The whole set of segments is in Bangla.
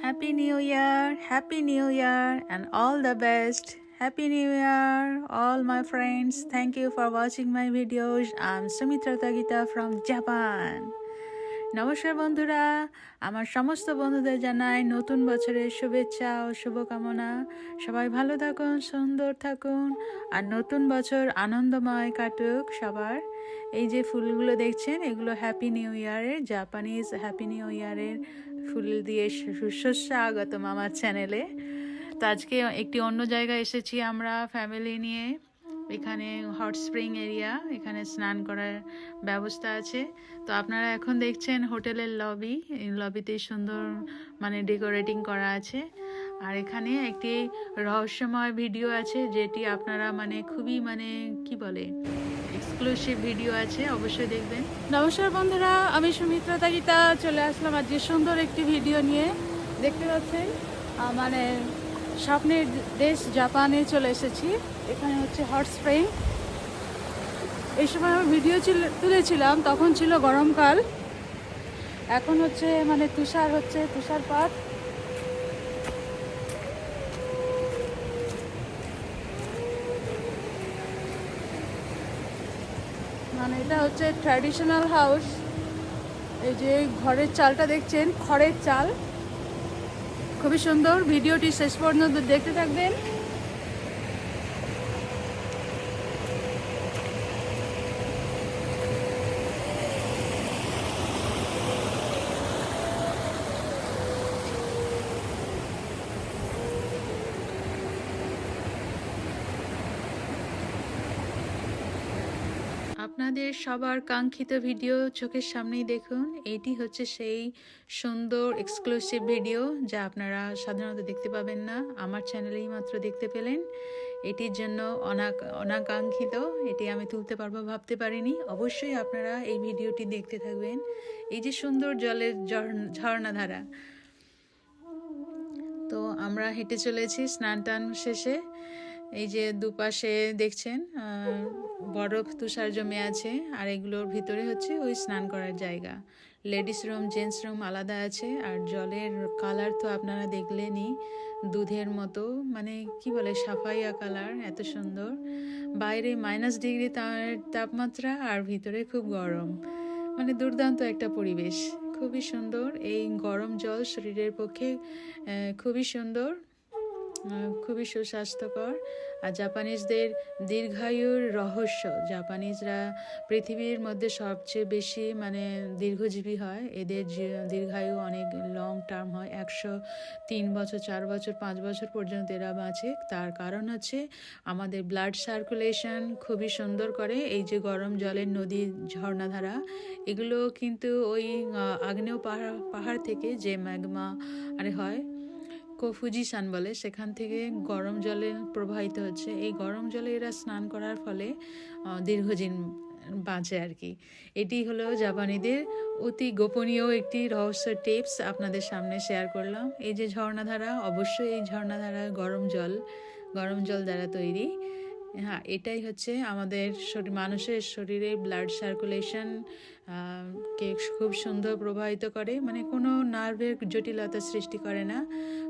Happy New Year, Happy New Year, and all the best. Happy New Year, all my friends. Thank you for watching my videos. I'm Sumitra Tagita from Japan. নমস্কার বন্ধুরা, আমার সমস্ত বন্ধুদের জানাই নতুন বছরের শুভেচ্ছা ও শুভকামনা। সবাই ভালো থাকুন, সুন্দর থাকুন, আর নতুন বছর আনন্দময় কাটুক সবার। এই যে ফুলগুলো দেখছেন, এগুলো হ্যাপি নিউ ইয়ারের, জাপানিজ হ্যাপি নিউ ইয়ারের ফুল দিয়ে সুস্বাগতম আমার চ্যানেলে। তো আজকে একটি অন্য জায়গায় এসেছি আমরা ফ্যামিলি নিয়ে। এখানে হট স্প্রিং এরিয়া, এখানে স্নান করার ব্যবস্থা আছে। তো আপনারা এখন দেখছেন হোটেলের লবি, এই লবিতে সুন্দর ডেকোরেটিং করা আছে। আর এখানে একটি রহস্যময় ভিডিও আছে, যেটি আপনারা খুবই কি বলে এক্সক্লুসিভ ভিডিও আছে, অবশ্যই দেখবেন। নমস্কার বন্ধুরা, আমি সুমিত্রা তাগিতা চলে আসলাম আজকে সুন্দর একটি ভিডিও নিয়ে। দেখতে পাচ্ছেন স্বপ্নের দেশ জাপানে চলে এসেছি। এখানে হচ্ছে হট স্প্রিং। এই সময় আমি ভিডিও তুলেছিলাম, তখন ছিল গরমকাল। এখন হচ্ছে তুষারপাত। এটা হচ্ছে ট্র্যাডিশনাল হাউস। এই যে ঘরের চালটা দেখছেন, খড়ের চাল, খুবই সুন্দর। ভিডিওটি শেষ পর্যন্ত দেখতে থাকবেন। আপনাদের সবার কাঙ্ক্ষিত ভিডিও চোখের সামনেই দেখুন। এটি হচ্ছে সেই সুন্দর এক্সক্লুসিভ ভিডিও, যা আপনারা সাধারণত দেখতে পাবেন না, আমার চ্যানেলেই মাত্র দেখতে পেলেন। এটির জন্য অনাকাঙ্ক্ষিত, এটি আমি তুলতে পারবো ভাবতে পারিনি। অবশ্যই আপনারা এই ভিডিওটি দেখতে থাকবেন। এই যে সুন্দর জলের ঝর্ণাধারা। তো আমরা হেঁটে চলেছি স্নান টান শেষে। এই যে দুপাশে দেখছেন বরফ তুষার জমে আছে, আর এগুলোর ভিতরে হচ্ছে ওই স্নান করার জায়গা। লেডিস রুম, জেন্টস রুম আলাদা আছে। আর জলের কালার তো আপনারা দেখলেনই, দুধের মতো, কি বলে সাফাইয়া কালার, এত সুন্দর। বাইরে -ডিগ্রি তাপমাত্রা, আর ভিতরে খুব গরম, দুর্দান্ত একটা পরিবেশ, খুবই সুন্দর। এই গরম জল শরীরের পক্ষে খুবই সুন্দর, খুবই সুস্বাস্থ্যকর। আর জাপানিজদের দীর্ঘায়ুর রহস্য, জাপানিজরা পৃথিবীর মধ্যে সবচেয়ে বেশি দীর্ঘজীবী হয়। এদের দীর্ঘায়ু অনেক লং টার্ম হয়, 103 বছর, 4 বছর, 5 বছর পর্যন্ত এরা বাঁচে। তার কারণ হচ্ছে আমাদের ব্লাড সার্কুলেশন খুবই সুন্দর করে। এই যে গরম জলের নদী, ঝর্ণাধারা, এগুলো কিন্তু ওই আগ্নেয় পাহাড় থেকে যে ম্যাগমা হয়, ফুজিসান বলে, সেখান থেকে গরম জলে প্রবাহিত হচ্ছে। এই গরম জলে এরা স্নান করার ফলে দীর্ঘদিন বাঁচে আর কি। এটি হলো জাপানিদের অতি গোপনীয় একটি রহস্য টিপস, আপনাদের সামনে শেয়ার করলাম। এই যে ঝর্ণাধারা, অবশ্যই এই ঝর্ণাধারা গরম জল দ্বারা তৈরি। হ্যাঁ, এটাই হচ্ছে আমাদের মানুষের শরীরে ব্লাড সার্কুলেশন কে খুব সুন্দর প্রবাহিত করে, কোনো নার্ভের জটিলতা সৃষ্টি করে না।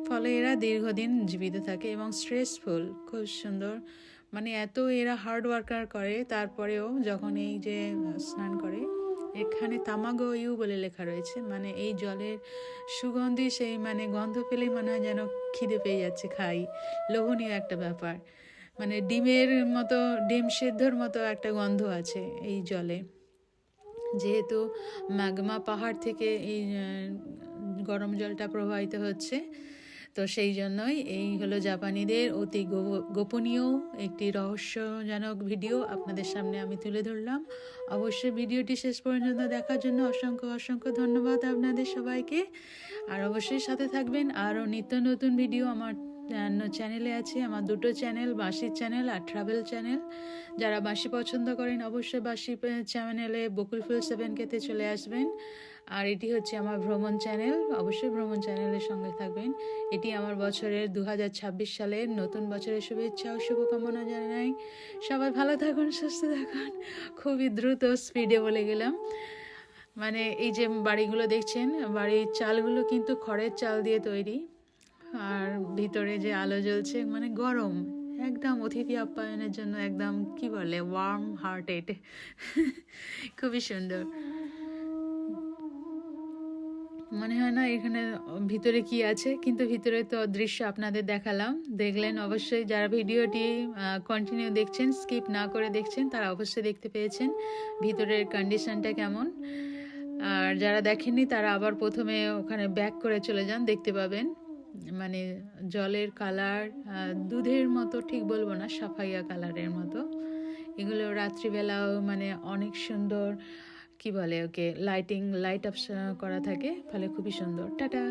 ফলে এরা দীর্ঘদিন জীবিত থাকে এবং স্ট্রেসফুল, খুব সুন্দর। এত এরা হার্ড ওয়ার্কার করে, তারপরেও যখন এই যে স্নান করে, এখানে তামাগো ইউ বলে লেখা রয়েছে, এই জলের সুগন্ধি, সেই গন্ধ পেলেই মনে হয় যেন খিদে পেয়ে যাচ্ছে, খাই, লোভনীয় একটা ব্যাপার। ডিমের মতো, ডিম সেদ্ধর মতো একটা গন্ধ আছে এই জলে। যেহেতু ম্যাগমা পাহাড় থেকে এই গরম জলটা প্রবাহিত হচ্ছে, তো সেই জন্যই এই হলো জাপানিদের অতি গোপনীয় একটি রহস্যজনক ভিডিও আপনাদের সামনে আমি তুলে ধরলাম। অবশ্যই ভিডিওটি শেষ পর্যন্ত দেখার জন্য অসংখ্য ধন্যবাদ আপনাদের সবাইকে। আর অবশ্যই সাথে থাকবেন, আরও নিত্য নতুন ভিডিও আমার চ্যানেলে আছে। আমার দুটো চ্যানেল, বাঁশির চ্যানেল আর ট্রাভেল চ্যানেল। যারা বাঁশি পছন্দ করেন, অবশ্যই বাঁশি চ্যানেলে বকুল ফুল 7K-তে চলে আসবেন। আর এটি হচ্ছে আমার ভ্রমণ চ্যানেল, অবশ্যই ভ্রমণ চ্যানেলের সঙ্গে থাকবেন। এটি আমার বছরের 2026 সালের নতুন বছরের শুভেচ্ছা ও শুভকামনা জানাই। সবাই ভালো থাকুন, সুস্থ থাকুন। খুবই দ্রুত স্পিডে বলে গেলাম। মানে এই যে বাড়িগুলো দেখছেন, বাড়ির চালগুলো কিন্তু খড়ের চাল দিয়ে তৈরি। আর ভিতরে যে আলো জ্বলছে, মানে গরম, একদম অতিথি আপ্যায়নের জন্য একদম কি বলে ওয়ার্ম হার্টেড। খুবই সুন্দর। মনে হয় না এখানে ভিতরে কি আছে, কিন্তু ভিতরে তো দৃশ্য আপনাদের দেখালাম, দেখলেন অবশ্যই। যারা ভিডিওটি কন্টিনিউ দেখছেন, স্কিপ না করে দেখছেন, তারা অবশ্যই দেখতে পেয়েছেন ভিতরের কন্ডিশনটা কেমন। আর যারা দেখেননি তারা আবার প্রথমে ওখানে ব্যাক করে চলে যান, দেখতে পাবেন। মানে জলের কালার দুধের মতো ঠিক বলবো না, সাফাইয়া কালারের মতো। এগুলো রাত্রিবেলাও মানে অনেক সুন্দর, কি বলে ওকে, লাইট আপ করা থাকে, ফলে খুবই সুন্দর। টাটা।